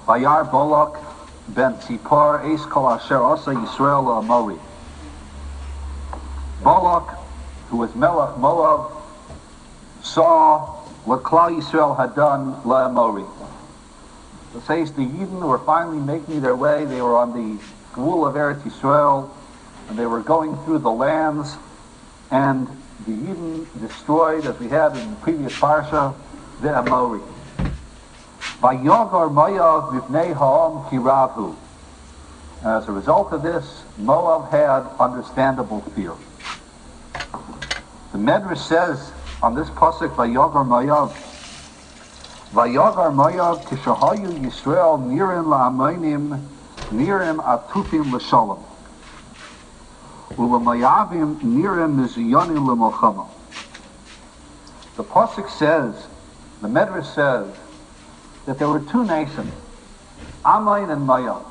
Vayar Balak ben Tzipor Eis Kol Asher Asa Yisrael La'amori. Balak, who was Melech Moav, saw what Klal Yisrael had done La'amori. It says the Yidden were finally making their way. They were on the Gvul of Eretz Yisrael, and they were going through the lands, and the Yidden destroyed, as we had in the previous parsha, the Amori. Vayogar moav mipnei ha'am ki ravhu. As a result of this, Moav had understandable fear. The Medrash says on this pasuk, Vayogar moav kishahayu Yisrael nirim la'amonim nirim atufim l'shalom u'l'mayavim nirim mizuyonim l'molchama. The pasuk says, the Medrash says, that there were two nations, Ammon and Moav.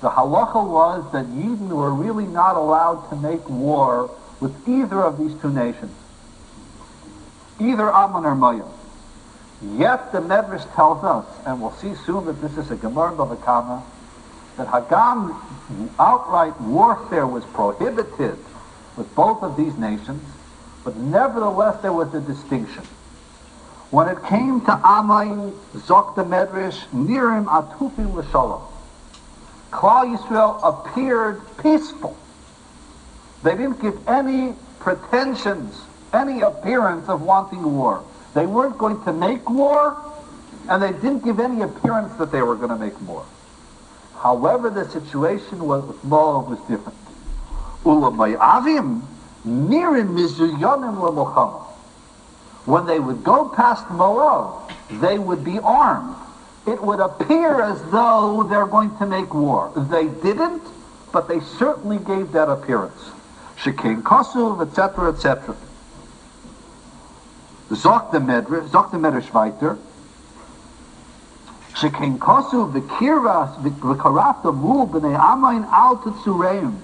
The halacha was that Yidden were really not allowed to make war with either of these two nations, either Ammon or Moav. Yet the Medrash tells us, and we'll see soon that this is a Gemara Bava Kama, that Hagam outright warfare was prohibited with both of these nations, but nevertheless there was a distinction. When it came to Ammon, Zok the Medrash, Nirim Atufim L'Shalom, Klal Yisrael appeared peaceful. They didn't give any pretensions, any appearance of wanting war. They weren't going to make war, and they didn't give any appearance that they were going to make war. However, the situation with Moav was different. Ula Moavim, Nirim Mizuyonim L'Molchama. When they would go past Moav, they would be armed. It would appear as though they're going to make war. They didn't, but they certainly gave that appearance. Shekin Kosuv, etc., etc. Zok the Medrash weiter. Shekin Kosuv v'kiras v'karafta mu b'nei amayin al tetzureim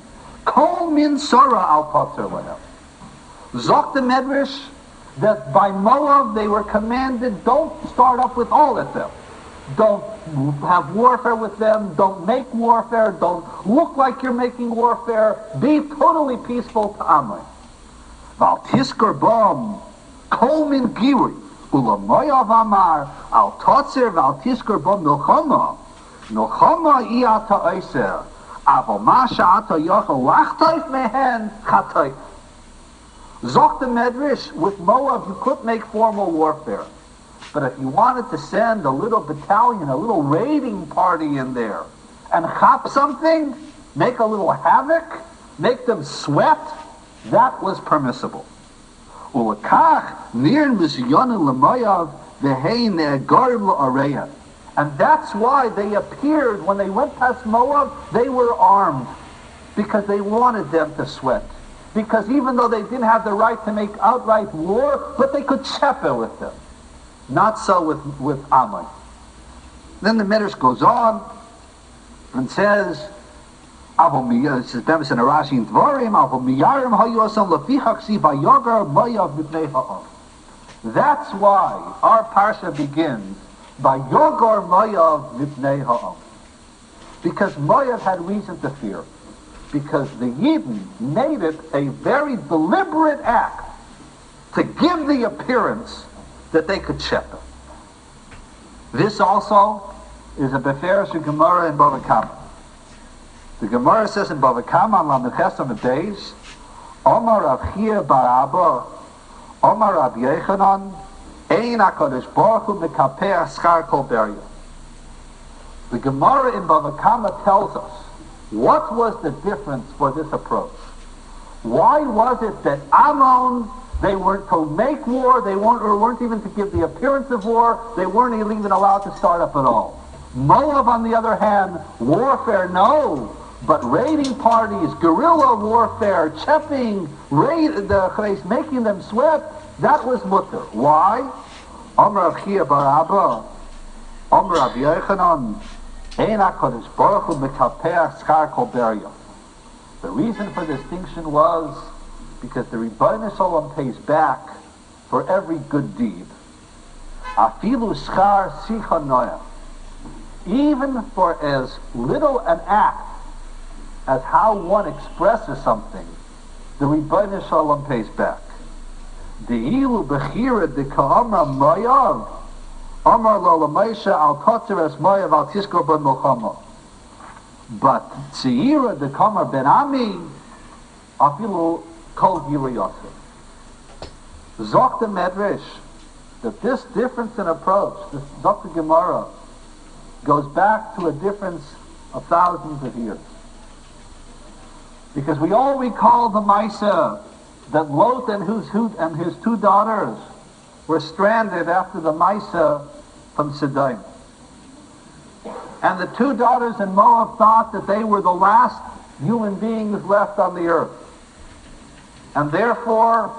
kol min sora al patzer lehem. Zok the Medrash that by Moav they were commanded, don't start up with all of them. Don't have warfare with them. Don't make warfare. Don't look like you're making warfare. Be totally peaceful to Ammon. Val tiskor bom kol min giuri ula Moav amar al totzer val tiskor bom milchama iata oiser aval masha ata yochel lachtoif mehen chatoif. Zok the Medrash, with Moav, you couldn't make formal warfare. But if you wanted to send a little battalion, a little raiding party in there, and chop something, make a little havoc, make them sweat, that was permissible. And that's why they appeared, when they went past Moav, they were armed, because they wanted them to sweat. Because even though they didn't have the right to make outright war, but they could shepherd with them. Not so with Ammon. Then the Medrash goes on and says, this is Bemis and Rashi in Dvarim, that's why our parsha begins by Yogar Moav Mipnei Ha'am. Because Moav had reason to fear. Because the Yidden made it a very deliberate act to give the appearance that they could shepherd. This also is a Beferish Gemara in Bava Kama. The Gemara says in Bava Kama, on Lameches on the days, Omar Rav Chia bar Abba, Omar Rav Yechanan, Ein HaKadosh Baruch Hu mekapeach schar kol beria. The Gemara in Bava Kama tells us, what was the difference for this approach? Why was it that Ammon, they weren't to make war, they weren't even to give the appearance of war, they weren't even allowed to start up at all? Moav, on the other hand, warfare, no, but raiding parties, guerrilla warfare, chepping, making them sweat, that was mutter. Why? Amar Rav Chia bar Abba, Amar Rav Yechanan, Ein HaKadosh Baruch Hu mekapeach schar kol beria. The reason for the distinction was because the Rebbeinu Shalom pays back for every good deed. Afilu schar sicha noya. even for as little an act as how one expresses something, the Rebbeinu Shalom pays back. De'ilu bechira de ka'amra moav, amar lo l'meisha al kotzer es moav al tiskor ben milchama. But tzeira de ka'amra ben ami, afilu kol gira yosef. Zok the Medrash, that this difference in approach, this Dr. Gemara, goes back to a difference of thousands of years. Because we all recall the Maisa that Lot and his two daughters were stranded after the Maisa from Sidon. And the two daughters in Moab thought that they were the last human beings left on the earth. And therefore,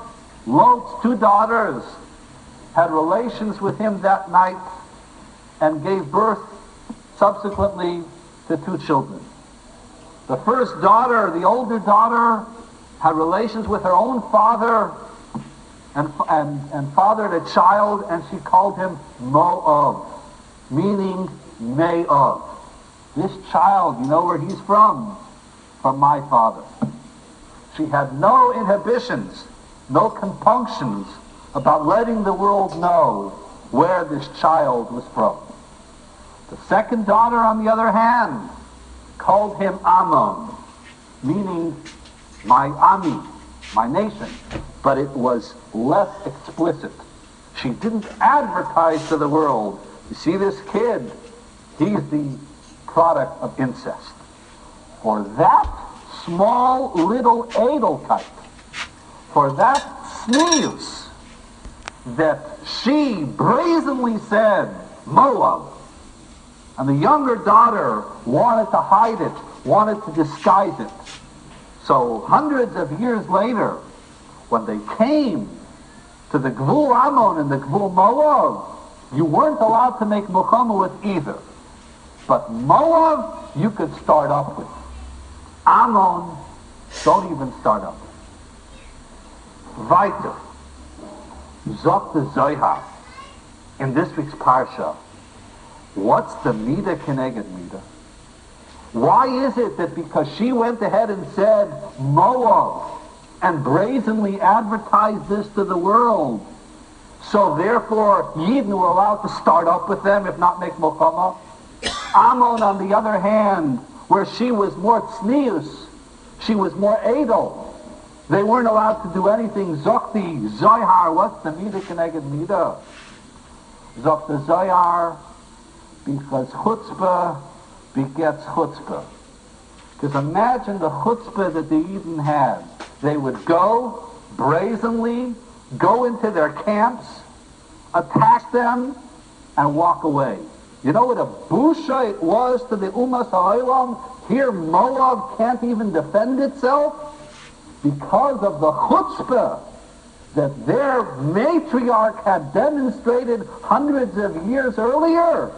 Lot's two daughters had relations with him that night and gave birth subsequently to two children. The first daughter, the older daughter, had relations with her own father and fathered a child, and she called him Moav, meaning May of. This child, you know where he's from? From my father. She had no inhibitions, no compunctions about letting the world know where this child was from. The second daughter, on the other hand, called him Ammon, meaning my Ami, my nation. But it was less explicit. She didn't advertise to the world, you see this kid, he's the product of incest. For that small little Edelkeit, for that sneeze, that she brazenly said, Moab, and the younger daughter wanted to hide it, wanted to disguise it. So hundreds of years later, when they came to the Gvul Ammon and the Gvul Moav, you weren't allowed to make Milchama with either. But Moav, you could start up with. Ammon, don't even start up with. Weiter. Zok the Zohar. In this week's Parsha, what's the Mida Keneged Mida? Why is it that because she went ahead and said Moav and brazenly advertised this to the world, so therefore Yidden were allowed to start up with them, if not make Milchama? Ammon, on the other hand, where she was more tznius, she was more edel, they weren't allowed to do anything. Zokti Zohar, what's the Mida Keneged Mida? Zokti Zohar, because chutzpah begets chutzpah. Because imagine the chutzpah that the Yidden had. They would go brazenly, go into their camps, attack them, and walk away. You know what a busha it was to the Umas HaOlam? Here Moab can't even defend itself because of the chutzpah that their matriarch had demonstrated hundreds of years earlier.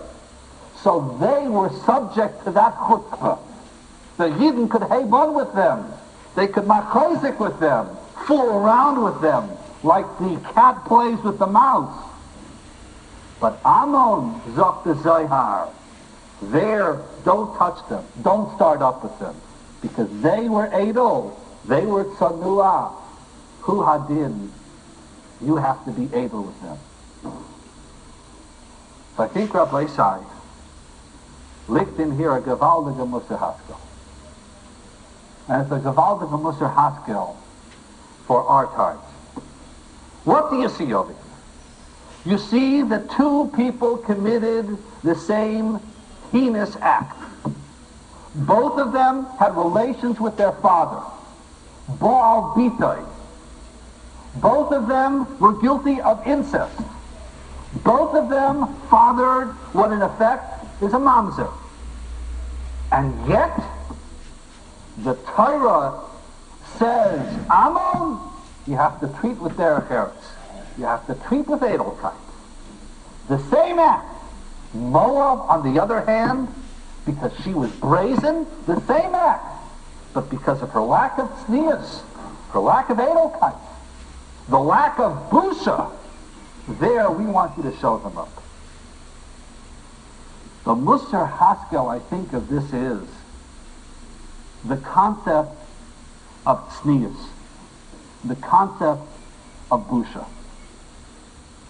So they were subject to that chutzpah. The Yidden could have on with them. They could machozik with them, fool around with them, like the cat plays with the mouse. But Ammon, Zok the Zohar, there, don't touch them. Don't start up with them. Because they were edel. They were tsanua. Hu hadin. You have to be edel with them. So I think Rabbi Isai liegt in here a gewaldige Musar Haskel. And it's a gewaldige Musar Haskel for our times. What do you see over here? You see that two people committed the same heinous act. Both of them had relations with their father, Baal Bitoi. Both of them were guilty of incest. Both of them fathered what in effect is a mamzer. And yet, the Torah says, Ammon, you have to treat with derech. You have to treat with edelkeit. The same act. Moab, on the other hand, because she was brazen, the same act. But because of her lack of tznius, her lack of edelkeit, the lack of busha, there we want you to show them up. The Musar Haskel, I think, of this is the concept of tznius, the concept of busha.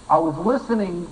I was listening